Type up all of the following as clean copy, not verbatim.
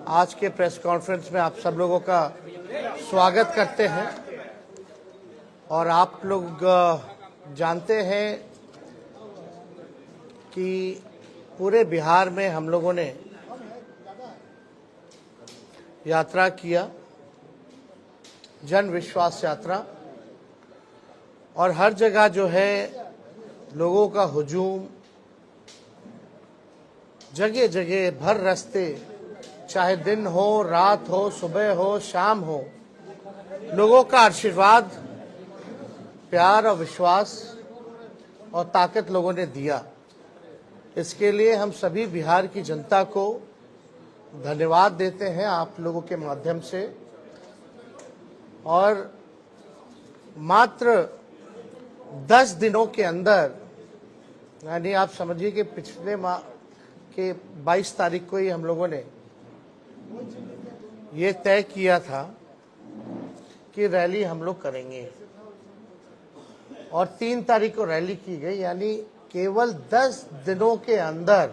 आज के press conference में आप सब लोगों का स्वागत करते हैं। और आप लोग जानते हैं कि पूरे बिहार में हम लोगों ने यात्रा किया, जन विश्वास यात्रा, और हर जगह जो है लोगों का हुजूम, जगह जगह भर रास्ते, चाहे दिन हो, रात हो, सुबह हो, शाम हो, लोगों का आशीर्वाद, प्यार और विश्वास और ताकत लोगों ने दिया। इसके लिए हम सभी बिहार की जनता को धन्यवाद देते हैं आप लोगों के माध्यम से। और मात्र 10 दिनों के अंदर, यानी आप समझिए कि पिछले माह के 22 तारीख को ही हम लोगों ने ये तय किया था कि रैली हम लोग करेंगे, और 3 तारीख को रैली की गई। यानी केवल 10 दिनों के अंदर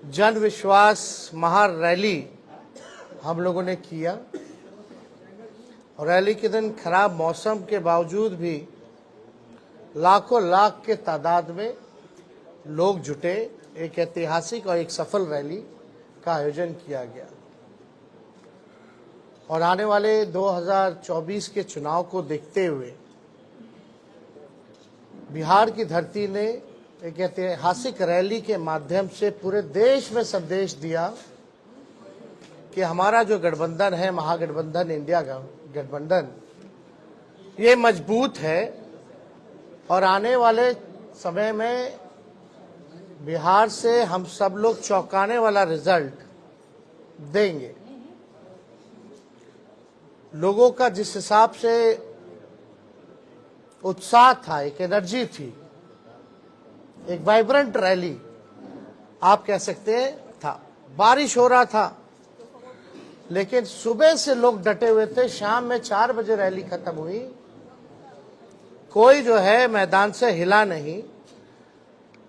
जन विश्वास महारैली हम लोगों ने किया। और रैली के दिन खराब मौसम के बावजूद भी लाखों लाख के तादाद में लोग जुटे। एक ऐतिहासिक और एक सफल रैली का आयोजन किया गया। और आने वाले 2024 के चुनाव को देखते हुए बिहार की धरती ने एक ऐतिहासिक रैली के माध्यम से पूरे देश में संदेश दिया कि हमारा जो गठबंधन है, महागठबंधन, इंडिया गठबंधन, ये मजबूत है और आने वाले समय में बिहार से हम सब लोग चौंकाने वाला रिजल्ट देंगे। लोगों का जिस हिसाब से उत्साह था, एक एनर्जी थी, एक वाइब्रेंट रैली आप कह सकते हैं था। बारिश हो रहा था लेकिन सुबह से लोग डटे हुए थे। शाम में 4 बजे रैली खत्म हुई, कोई जो है मैदान से हिला नहीं।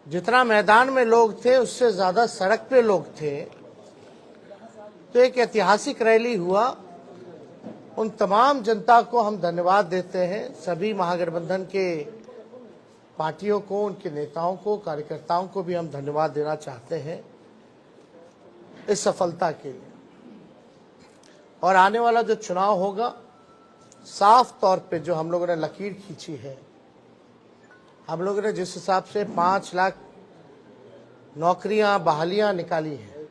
जितना मैदान में लोग थे उससे ज्यादा सड़क पे लोग थे। तो एक ऐतिहासिक रैली हुआ। उन तमाम जनता को हम धन्यवाद देते हैं, सभी महागठबंधन के पार्टियों को, उनके नेताओं को, कार्यकर्ताओं को भी हम धन्यवाद देना चाहते हैं इस सफलता के लिए। और आने वाला जो चुनाव होगा, साफ तौर पे जो हम लोगों ने लकीर खींची है, हम लोगों ने जिस हिसाब से 5 लाख नौकरियां, बहालियां निकाली हैं,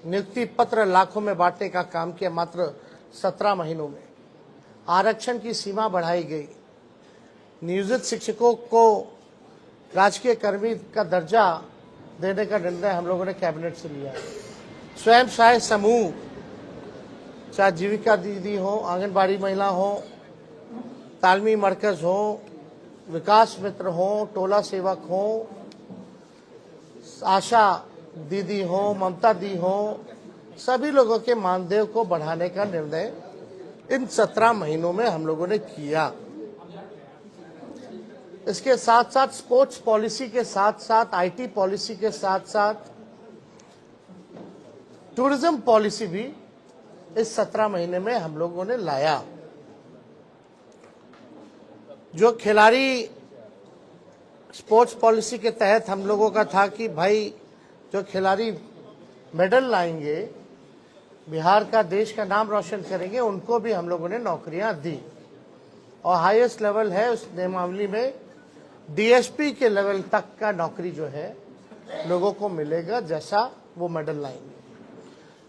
नियुक्ति पत्र लाखों में बांटने का काम किया मात्र 17 महीनों में, आरक्षण की सीमा बढ़ाई गई, नियोजित शिक्षकों को राजकीय कर्मी का दर्जा देने का निर्णय हम लोगों ने कैबिनेट से लिया। स्वयं सहायता समूह, चाहे जीविका दीदी हो, आंगनबाड़ी महिला हो, तालमी मरकज हो, विकास मित्र हो, टोला सेवक हो, आशा दीदी हो, ममता दी हो, सभी लोगों के मानदेय को बढ़ाने का निर्णय इन 17 महीनों में हम लोगों ने किया। इसके साथ साथ स्पोर्ट्स पॉलिसी के साथ साथ, आईटी पॉलिसी के साथ साथ टूरिज्म पॉलिसी भी इस 17 महीने में हम लोगों ने लाया। जो खिलाड़ी स्पोर्ट्स पॉलिसी के तहत हम लोगों का था कि भाई जो खिलाड़ी मेडल लाएंगे, बिहार का, देश का नाम रोशन करेंगे, उनको भी हम लोगों ने नौकरियां दी। और हाईएस्ट लेवल है उस नियमावली में डीएसपी के लेवल तक का नौकरी जो है लोगों को मिलेगा, जैसा वो मेडल लाएंगे।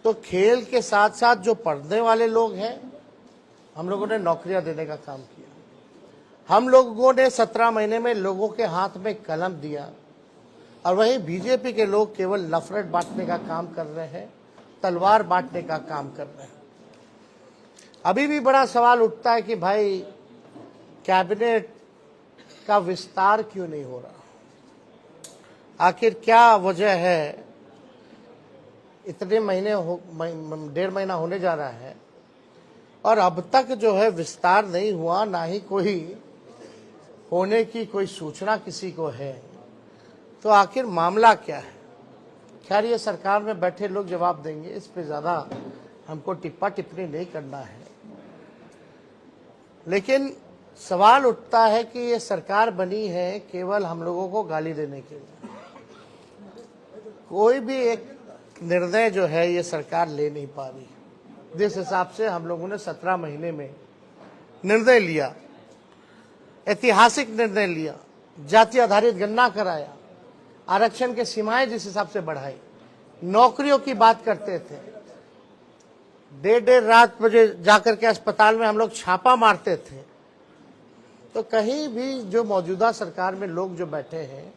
तो खेल के साथ साथ जो पढ़ने वाले लोग हैं, हम लोगों ने नौकरियां देने का काम किया। हम लोगों ने 17 महीने में लोगों के हाथ में कलम दिया। और वहीं बीजेपी के लोग केवल नफरत बांटने का काम कर रहे हैं, तलवार बांटने का काम कर रहे हैं। अभी भी बड़ा सवाल उठता है कि भाई कैबिनेट का विस्तार क्यों नहीं हो रहा, आखिर क्या वजह है। इतने महीने 1.5 महीना होने जा रहा है और अब तक जो है विस्तार नहीं हुआ, ना ही कोई होने की कोई सूचना किसी को है। तो आखिर मामला क्या है, खैर ये सरकार में बैठे लोग जवाब देंगे, इस पे ज़्यादा हमको टिप्पा टिप्पणी नहीं करना है। लेकिन सवाल उठता है कि ये सरकार बनी है केवल हम लोगों को गाली देने के लिए। कोई भी एक निर्णय जो है ये सरकार ले नहीं पा रही। जिस हिसाब से हम लोगों ने 17 महीने में निर्णय लिया, ऐतिहासिक निर्णय लिया, जाति आधारित गणना कराया, आरक्षण के सीमाएं जिस हिसाब से बढ़ाई, नौकरियों की बात करते थे, देर रात बजे जाकर के अस्पताल में हम लोग छापा मारते थे, तो कहीं भी जो मौजूदा सरकार में लोग जो बैठे हैं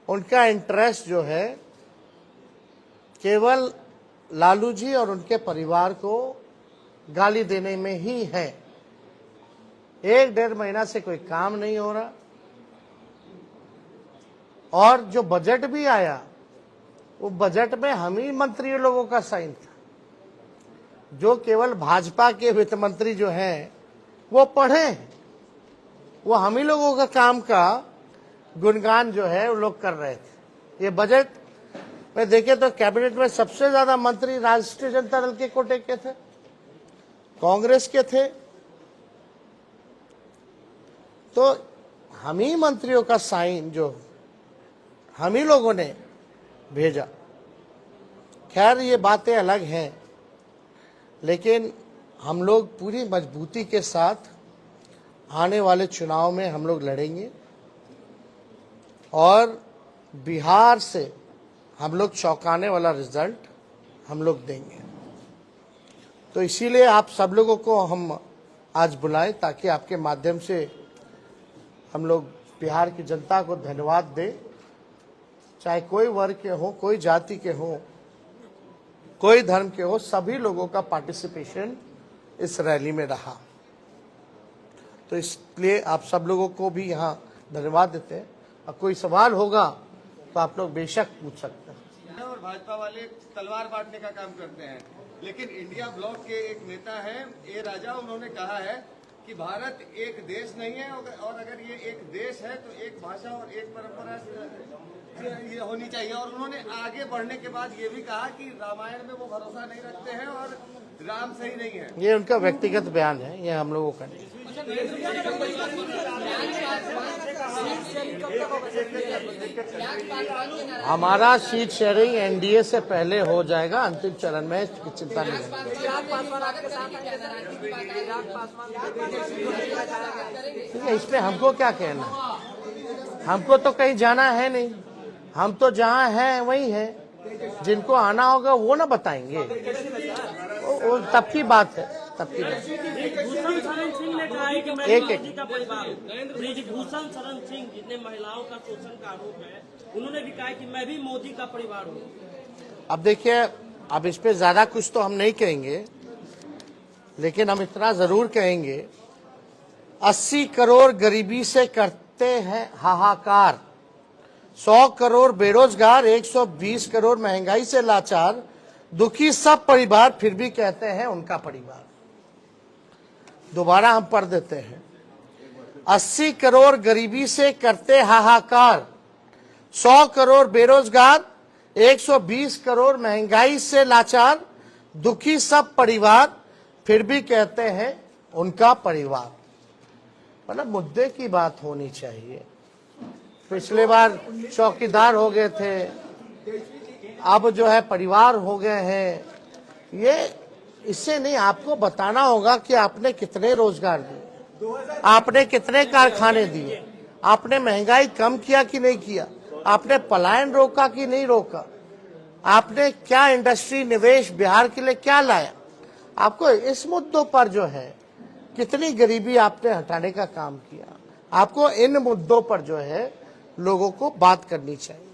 उनका इंटरेस्ट जो है केवल लालू जी और उनके परिवार को गाली देने में ही है। 1-1.5 महीना से कोई काम नहीं हो रहा, और जो बजट भी आया वो बजट में हम ही मंत्री लोगों का साइन था। जो केवल भाजपा के वित्त मंत्री जो हैं वो पढ़े, वो हम ही लोगों का काम का गुणगान जो है वो लोग कर रहे थे। ये बजट में देखे तो कैबिनेट में सबसे ज्यादा मंत्री राष्ट्रीय जनता दल के कोटे के थे, कांग्रेस के थे, तो हम ही मंत्रियों का साइन जो हम ही लोगों ने भेजा। खैर ये बातें अलग हैं, लेकिन हम लोग पूरी मजबूती के साथ आने वाले चुनाव में हम लोग लड़ेंगे और बिहार से हम लोग चौंकाने वाला रिजल्ट हम लोग देंगे। तो इसीलिए आप सब लोगों को हम आज बुलाएं ताकि आपके माध्यम से हम लोग बिहार की जनता को धन्यवाद दें। चाहे कोई वर्ग के हो, कोई जाति के हो, कोई धर्म के हो, सभी लोगों का पार्टिसिपेशन इस रैली में रहा। तो इसलिए आप सब लोगों को भी यहाँ धन्यवाद देते हैं। और कोई सवाल होगा तो आप लोग बेशक पूछ सकते हैं। और भाजपा वाले तलवार बांटने का काम करते हैं, लेकिन इंडिया ब्लॉक के एक नेता है ए राजा, उन्होंने कहा है कि भारत एक देश नहीं है, और अगर ये एक देश है तो एक भाषा और एक परंपरा ये होनी चाहिए। और उन्होंने आगे बढ़ने के बाद ये भी कहा कि रामायण में वो भरोसा नहीं रखते हैं और राम सही नहीं है। ये उनका व्यक्तिगत बयान है, ये हम लोगों का नहीं। हमारा सीट शेयरिंग एनडीए से पहले हो जाएगा, अंतिम चरण में चिंता नहीं है। ठीक है, इसमें हमको क्या कहना, हमको तो कहीं जाना है नहीं, हम तो जहाँ हैं वही हैं। जिनको आना होगा वो ना बताएंगे, वो तब की बात है, तब की बात। ब्रिजभूषण शरण सिंह ने कहा है कि मैं एक मोदी का परिवार हूं। ब्रिजभूषण शरण सिंह जितने महिलाओं का शोषण का आरोप है, उन्होंने भी कहा कि मैं भी मोदी का परिवार हूं। अब देखिए, अब इस पे ज्यादा कुछ तो हम नहीं कहेंगे, लेकिन हम इतना जरूर कहेंगे, 80 करोड़ गरीबी से करते हैं हाहाकार, 100 करोड़ बेरोजगार, 120 करोड़ महंगाई से लाचार, दुखी सब परिवार, फिर भी कहते हैं उनका परिवार। दोबारा हम पढ़ देते हैं, 80 करोड़ गरीबी से करते हाहाकार, 100 करोड़ बेरोजगार, 120 करोड़ महंगाई से लाचार, दुखी सब परिवार, फिर भी कहते हैं उनका परिवार। मतलब मुद्दे की बात होनी चाहिए। पिछले बार चौकीदार हो गए थे, अब जो है परिवार हो गए हैं। ये इससे नहीं, आपको बताना होगा कि आपने कितने रोजगार दिए, आपने कितने कारखाने दिए, आपने महंगाई कम किया कि नहीं किया, आपने पलायन रोका कि नहीं रोका, आपने क्या इंडस्ट्री निवेश बिहार के लिए क्या लाया। आपको इस मुद्दों पर जो है कितनी गरीबी आपने हटाने का काम किया, आपको इन मुद्दों पर जो है लोगों को बात करनी चाहिए।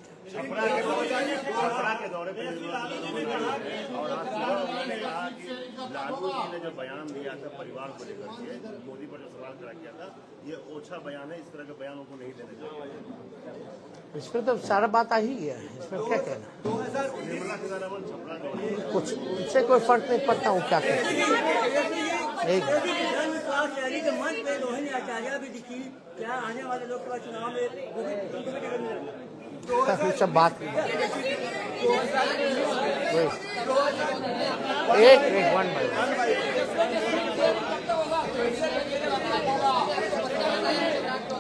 लालू जी ने जो बयान दिया था परिवार को लेकर के, मोदी पर जो सवाल खड़ा किया था, ये ओछा बयान है, इस तरह के बयानों को नहीं देने चाहिए। इसमें तो सारा बात आ ही गया है, इसमें क्या कहना। निर्मला सीतारमण छपरा का कुछ उससे कोई फर्क नहीं पड़ता हूँ क्या सब बात एक वन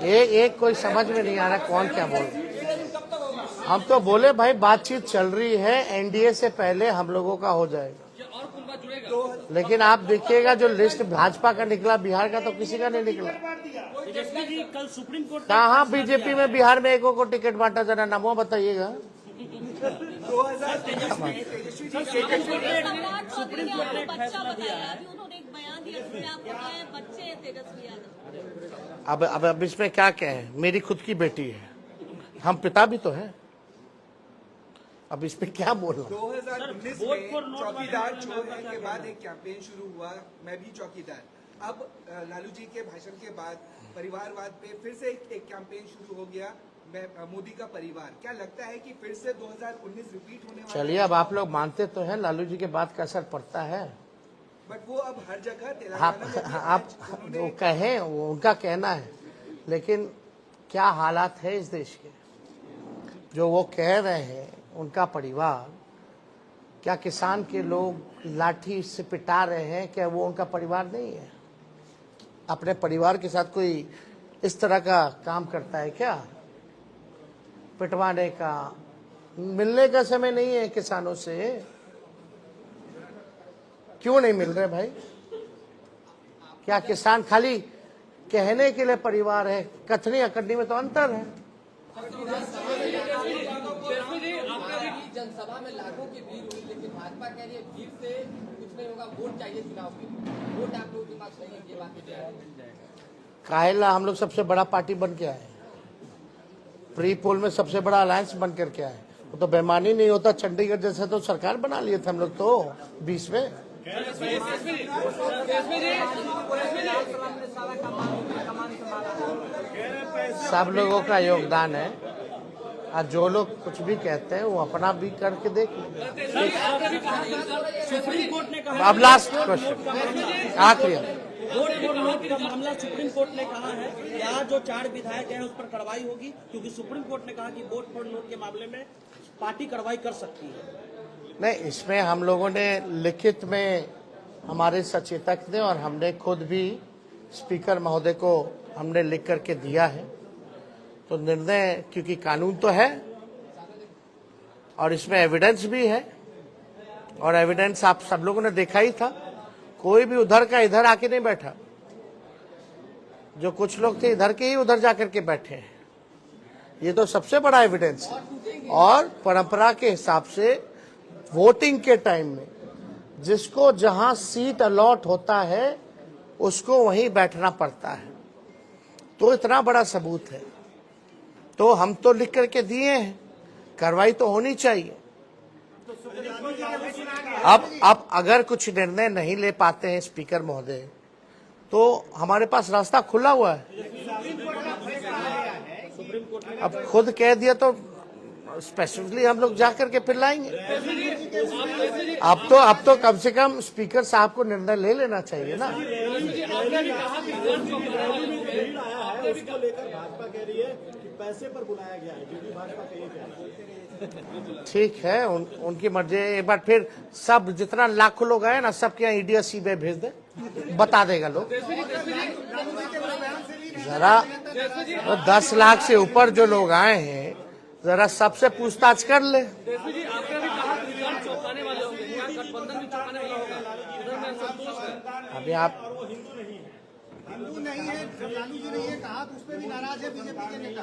एक कोई समझ में नहीं आ रहा कौन क्या बोल रहा। हम तो बोले भाई बातचीत चल रही है, एनडीए से पहले हम लोगों का हो जाएगा, लेकिन आप देखिएगा जो लिस्ट भाजपा का निकला, बिहार का तो किसी का नहीं निकला। तेजस्वी जी कल सुप्रीम कोर्ट कहाँ बीजेपी में बिहार में एकों को टिकट बांटा, जरा नामों बताइएगा। सुप्रीम कोर्ट ने एक फैसला दिया है। उन्होंने एक बयान दिया जिसमें आपको क्या है, बच्चे हैं तेजस्वी यादव। अब इसमें क्या कहें, मेरी खुद की बेटी है, हम पिता भी तो हैं, अब इस पे क्या बोलना। 2019 में चौकीदार चोर है के बाद एक कैंपेन शुरू हुआ, मैं भी चौकीदार। अब लालू जी के भाषण के बाद परिवारवाद पे फिर से एक कैंपेन शुरू हो गया, मैं मोदी का परिवार। क्या लगता है कि फिर से 2019 रिपीट होने वाला है? चलिए, अब आप लोग मानते तो हैं लालू जी के बात का असर पड़ता है, बट वो अब हर जगह तेलंगाना में भी आप वो कहें, वो उनका कहना है, लेकिन क्या हालात है इस देश के, जो वो कह रहे हैं उनका परिवार, क्या किसान के लोग लाठी से पिटा रहे हैं, क्या वो उनका परिवार नहीं है? अपने परिवार के साथ कोई इस तरह का काम करता है क्या, पिटवाने का? मिलने का समय नहीं है किसानों से, क्यों नहीं मिल रहे भाई? क्या किसान खाली कहने के लिए परिवार है? कथनी अकड़नी में तो अंतर है। जनसभा में लाखों की भीड़ हुई, लेकिन भाजपा कह रही है भीड़ से कुछ नहीं होगा, वोट चाहिए चुनाव के लिए। वोट आप लोगों के पास नहीं है, ये बात काहेला हम लोग सबसे बड़ा पार्टी बन के आए, प्री पोल में सबसे बड़ा अलायंस बन करके आए। वो तो बेमानी नहीं होता, चंडीगढ़ जैसे तो सरकार बना लिए थे हम लोग तो 20 में। सब लोगों का योगदान है, और जो लोग कुछ भी कहते हैं वो अपना भी करके देख लें। सुप्रीम कोर्ट ने कहा, अब लास्ट क्वेश्चन आखिरी, वोट फॉर नोट का मामला सुप्रीम कोर्ट ने कहा है यहाँ जो 4 विधायक हैं उस पर कार्रवाई होगी, क्योंकि सुप्रीम कोर्ट ने कहा कि वोट फॉर नोट के मामले में पार्टी कार्रवाई कर सकती है। नहीं, इसमें हम लोगों ने लिखित में, हमारे सचेतक ने और हमने खुद भी स्पीकर महोदय को हमने लिख करके दिया है, तो निर्णय, क्योंकि कानून तो है और इसमें एविडेंस भी है, और एविडेंस आप सब लोगों ने देखा ही था, कोई भी उधर का इधर आके नहीं बैठा, जो कुछ लोग थे इधर के ही उधर जाकर के बैठे हैं, ये तो सबसे बड़ा एविडेंस है। और परंपरा के हिसाब से वोटिंग के टाइम में जिसको जहां सीट अलॉट होता है उसको वहीं बैठना पड़ता है, तो इतना बड़ा सबूत है, तो हम तो लिख करके दिए हैं, कार्रवाई तो होनी चाहिए। अब अगर कुछ निर्णय नहीं ले पाते हैं स्पीकर महोदय, तो हमारे पास रास्ता खुला हुआ है। अब खुद कह दिया तो स्पेसिफिकली हम लोग जा करके फिर लाएंगे। अब तो कम से कम स्पीकर साहब को निर्णय ले लेना चाहिए ना। उसको लेकर भाजपा कह रही है कि पैसे पर बुलाया गया है, क्योंकि भाजपा कह रही है। ठीक है, उनकी मर्जी। एक बार फिर सब जितना लाखों लोग आए ना, सबके यहाँ ईडी सीबीआई भेज दे, बता देगा लोग। जरा 10 लाख से ऊपर जो लोग आए हैं, जरा सबसे पूछताछ कर ले। अभी आप हिंदू नहीं है, लालू जी ने ये कहा, तो उस पर भी नाराज है बीजेपी के नेता।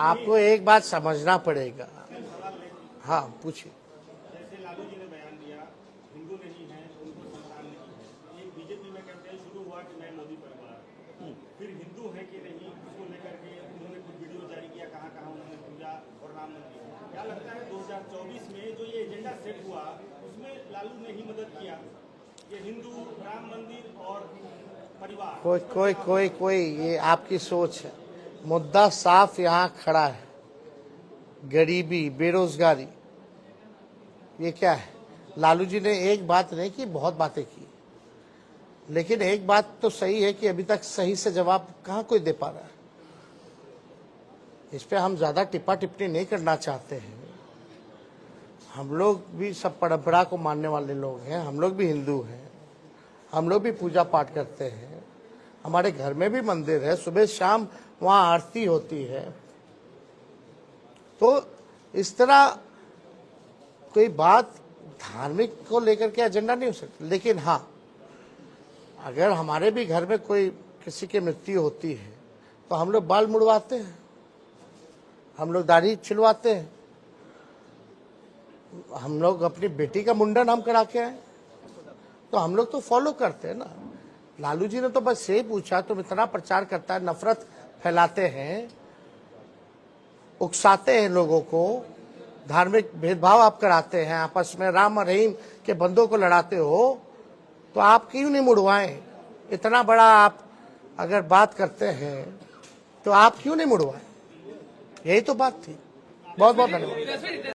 आपको एक बात समझना पड़ेगा। हाँ, पूछिए। जैसे लालू जी ने बयान दिया, हिंदू नहीं है, उनको संतान नहीं है। एक बीजेपी में कैंपेन शुरू हुआ कि मैं मोदी परिवार, फिर हिंदू है कि नहीं, उसको लेकर के उन्होंने कुछ वीडियो जारी किया, कहाँ कहाँ उन्होंने पूजा और राम मंदिर। क्या लगता है 2024 में जो ये एजेंडा सेट हुआ, उसमें लालू ने ही मदद किया, ये हिंदू, राम मंदिर और परिवार? कोई ये आपकी सोच है। मुद्दा साफ यहाँ खड़ा है, गरीबी, बेरोजगारी। ये क्या है? लालू जी ने एक बात नहीं की, बहुत बातें की, लेकिन एक बात तो सही है कि अभी तक सही से जवाब कहाँ कोई दे पा रहा है। इस पे हम ज़्यादा टिप्पा टिप्पणी नहीं करना चाहते हैं। हम लोग भी सब परंपरा को मानने वाले लोग हैं, हम लोग भी हिंदू हैं, हम लोग भी पूजा पाठ करते हैं, हमारे घर में भी मंदिर है, सुबह शाम वहाँ आरती होती है। तो इस तरह कोई बात धार्मिक को लेकर के एजेंडा नहीं हो सकती। लेकिन हाँ, अगर हमारे भी घर में कोई किसी की मृत्यु होती है तो हम लोग बाल मुड़वाते हैं, हम लोग दाढ़ी छिलवाते हैं, हम लोग अपनी बेटी का मुंडन हम करा के आए, तो हम लोग तो फॉलो करते हैं ना। लालू जी ने तो बस यही पूछा, तुम इतना प्रचार करता है, नफरत फैलाते हैं, उकसाते हैं लोगों को, धार्मिक भेदभाव आप कराते हैं, आपस में राम और रहीम के बंदों को लड़ाते हो, तो आप क्यों नहीं मुड़वाएं? इतना बड़ा आप अगर बात करते हैं तो आप क्यों नहीं मुड़वाएं? यही तो बात थी। बहुत बहुत धन्यवाद।